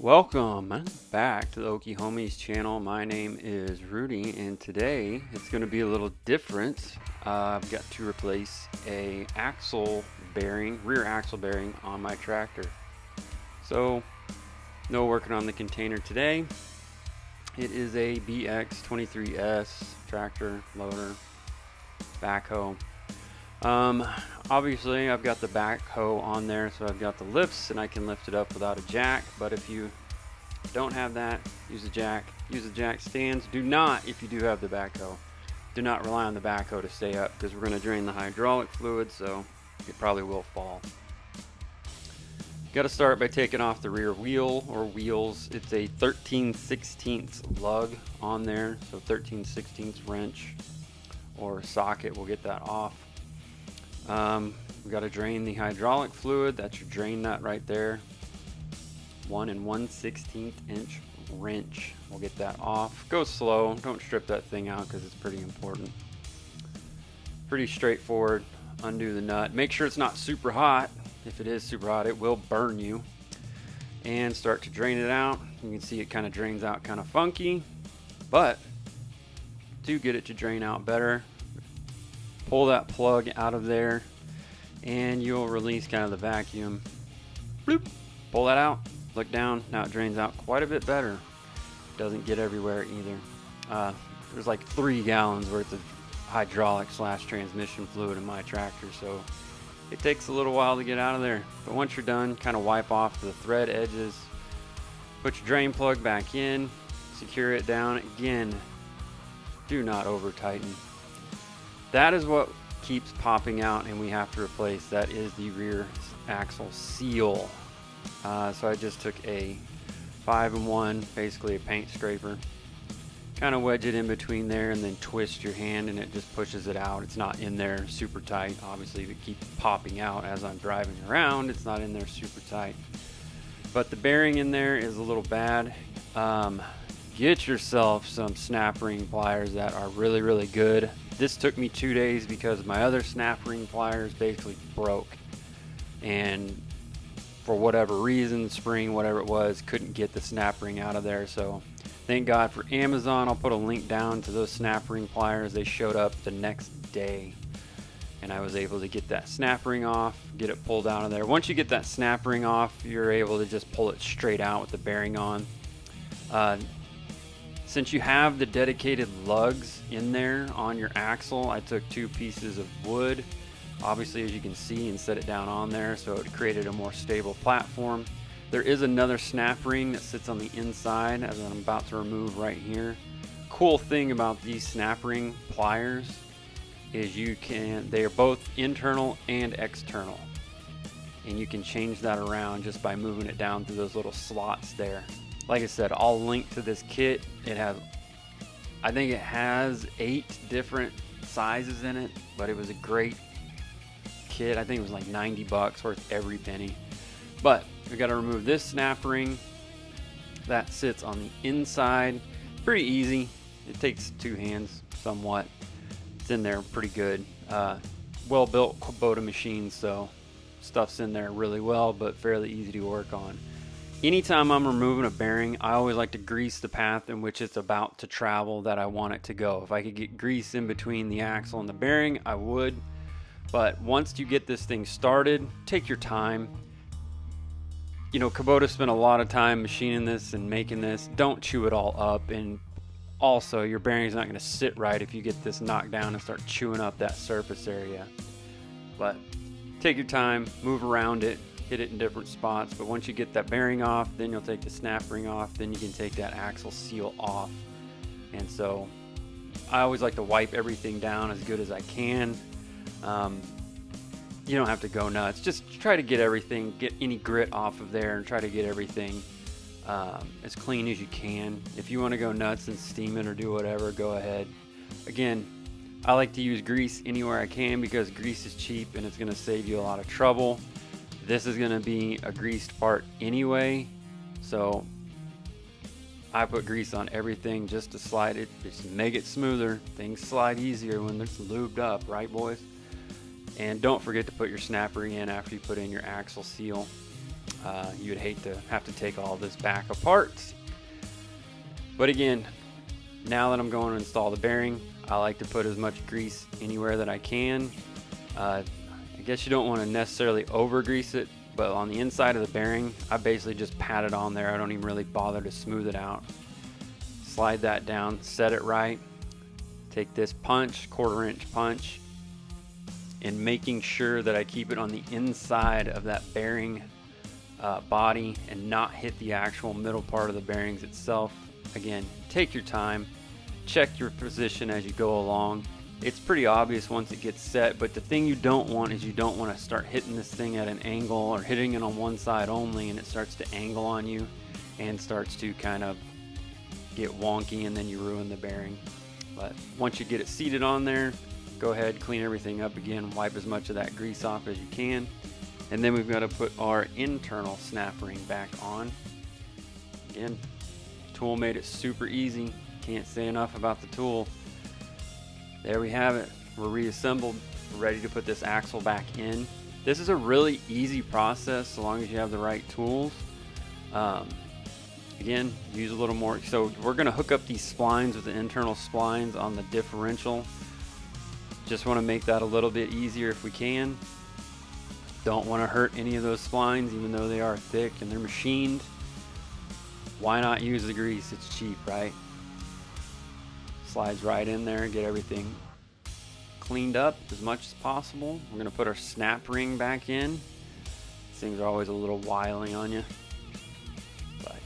Welcome back to the Okie Homies channel. My name is Rudy, and today it's going to be a little different. I've got to replace a rear axle bearing on my tractor. So, no working on the container today. It is a BX23S tractor, loader, backhoe. Obviously I've got the backhoe on there, so I've got the lifts and I can lift it up without a jack. But if you don't have that, use a jack. Use the jack stands. Do not, if you do have the backhoe, do not rely on the backhoe to stay up, because we're going to drain the hydraulic fluid, so it probably will fall. Got to start by taking off the rear wheel or wheels. It's a 13/16 lug on there, so 13/16 wrench or socket will get that off. We got to drain the hydraulic fluid. That's your drain nut right there. 1 1/16 inch wrench. We'll get that off. Go slow. Don't strip that thing out because it's pretty important. Pretty straightforward. Undo the nut. Make sure it's not super hot. If it is super hot, it will burn you. And start to drain it out. You can see it kind of drains out kind of funky, but to get it to drain out better, pull that plug out of there and you'll release kind of the vacuum. Bloop. Pull that out, look down. Now it drains out quite a bit better. Doesn't get everywhere either. There's like 3 gallons worth of hydraulic / transmission fluid in my tractor, so it takes a little while to get out of there. But once you're done, kind of wipe off the thread edges, put your drain plug back in, secure it down. Again, do not over tighten. That is what keeps popping out and we have to replace. That is the rear axle seal. So I just took a 5-in-1, basically a paint scraper, kind of wedge it in between there and then twist your hand and it just pushes it out. It's not in there super tight. Obviously, if it keeps popping out as I'm driving around, it's not in there super tight. But the bearing in there is a little bad. Get yourself some snap ring pliers that are really good. This took me 2 days because my other snap ring pliers basically broke, and for whatever reason, spring, whatever it was, couldn't get the snap ring out of there. So thank God for Amazon. I'll put a link down to those snap ring pliers. They showed up the next day and I was able to get that snap ring off, get it pulled out of there. Once you get that snap ring off, you're able to just pull it straight out with the bearing on. Since you have the dedicated lugs in there on your axle, I took 2 pieces of wood, obviously, as you can see, and set it down on there so it created a more stable platform. There is another snap ring that sits on the inside, as I'm about to remove right here. Cool thing about these snap ring pliers is they are both internal and external, and you can change that around just by moving it down through those little slots there. Like I said, I'll link to this kit. I think it has 8 different sizes in it, but it was a great kit. I think it was like 90 bucks, worth every penny. But we got to remove this snap ring that sits on the inside. Pretty easy. It takes 2 hands somewhat. It's in there pretty good. Well built Kubota machine, so stuff's in there really well, but fairly easy to work on. Anytime I'm removing a bearing, I always like to grease the path in which it's about to travel that I want it to go. If I could get grease in between the axle and the bearing, I would. But once you get this thing started, take your time. You know, Kubota spent a lot of time machining this and making this. Don't chew it all up. And also, your bearing's not going to sit right if you get this knocked down and start chewing up that surface area. But take your time, move around it, hit it in different spots. But once you get that bearing off, then you'll take the snap ring off, then you can take that axle seal off. And so I always like to wipe everything down as good as I can. You don't have to go nuts. Just try to get everything, get any grit off of there, and try to get everything as clean as you can. If you want to go nuts and steam it or do whatever, go ahead. Again, I like to use grease anywhere I can because grease is cheap and it's going to save you a lot of trouble. This is going to be a greased part anyway, so I put grease on everything just to slide it, just make it smoother. Things slide easier when it's lubed up, right, boys? And don't forget to put your snap ring in after you put in your axle seal. You'd hate to have to take all this back apart. But again, now that I'm going to install the bearing, I like to put as much grease anywhere that I can. I guess you don't want to necessarily over grease it, but on the inside of the bearing, I basically just pat it on there. I don't even really bother to smooth it out. Slide that down, set it right. Take this punch, 1/4 inch punch, and making sure that I keep it on the inside of that bearing body and not hit the actual middle part of the bearings itself. Again, take your time, check your position as you go along. It's pretty obvious once it gets set, but the thing you don't want is you don't want to start hitting this thing at an angle or hitting it on one side only and it starts to angle on you and starts to kind of get wonky and then you ruin the bearing. But once you get it seated on there, go ahead, clean everything up again, wipe as much of that grease off as you can. And then we've got to put our internal snap ring back on. Again, tool made it super easy. Can't say enough about the tool. There we have it. We're reassembled. We're ready to put this axle back in. This is a really easy process so long as you have the right tools. Again, use a little more. So we're going to hook up these splines with the internal splines on the differential. Just want to make that a little bit easier if we can. Don't want to hurt any of those splines even though they are thick and they're machined. Why not use the grease? It's cheap, right? Slides right in there, get everything cleaned up as much as possible. We're going to put our snap ring back in. These things are always a little wily on you. But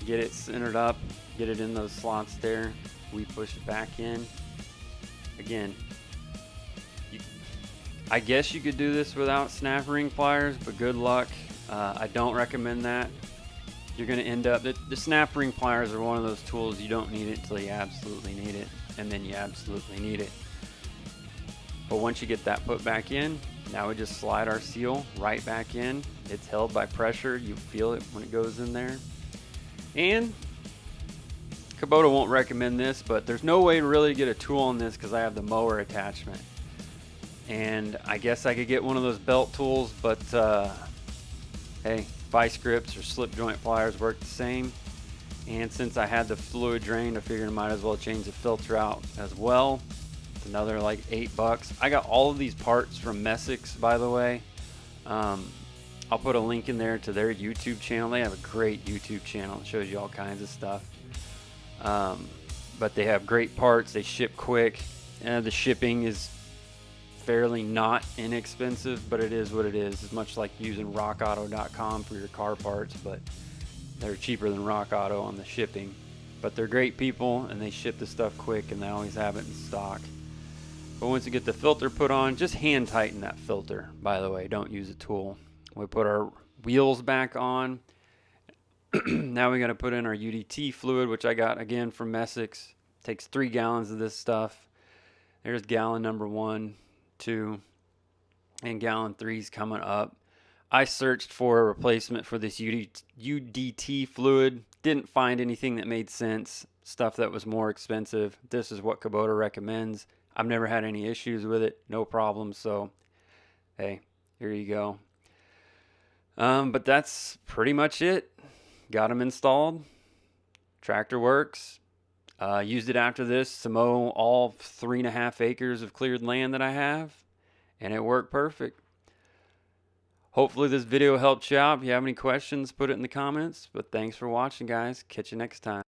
get it centered up, get it in those slots there. We push it back in. Again, I guess you could do this without snap ring pliers, but good luck. I don't recommend that. You're going to end up, the snap ring pliers are one of those tools you don't need it until you absolutely need it, and then you absolutely need it. But once you get that put back in, now we just slide our seal right back in. It's held by pressure. You feel it when it goes in there. And Kubota won't recommend this, but there's no way to really get a tool on this because I have the mower attachment. And I guess I could get one of those belt tools, but hey, vice grips or slip joint pliers work the same. And since I had the fluid drained, I figured I might as well change the filter out as well. It's another like $8. I got all of these parts from Messick's, by the way. I'll put a link in there to their YouTube channel. They have a great YouTube channel. It shows you all kinds of stuff. But they have great parts. They ship quick. The shipping is fairly not inexpensive, but it is what it is. It's much like using rockauto.com for your car parts, but they're cheaper than Rock Auto on the shipping. But they're great people and they ship the stuff quick and they always have it in stock. But once you get the filter put on, just hand tighten that filter, by the way. Don't use a tool. We put our wheels back on. Now we got to put in our UDT fluid, which I got again from Messick's. Takes 3 gallons of this stuff. There's gallon number 1, 2, and gallon 3 is coming up. I searched for a replacement for this UDT fluid. Didn't find anything that made sense. Stuff that was more expensive. This is what Kubota recommends. I've never had any issues with it. No problems. So, hey, here you go. But that's pretty much it. Got them installed. Tractor works. Used it after this to mow all 3.5 acres of cleared land that I have, and it worked perfect. Hopefully this video helped you out. If you have any questions, put it in the comments. But thanks for watching, guys. Catch you next time.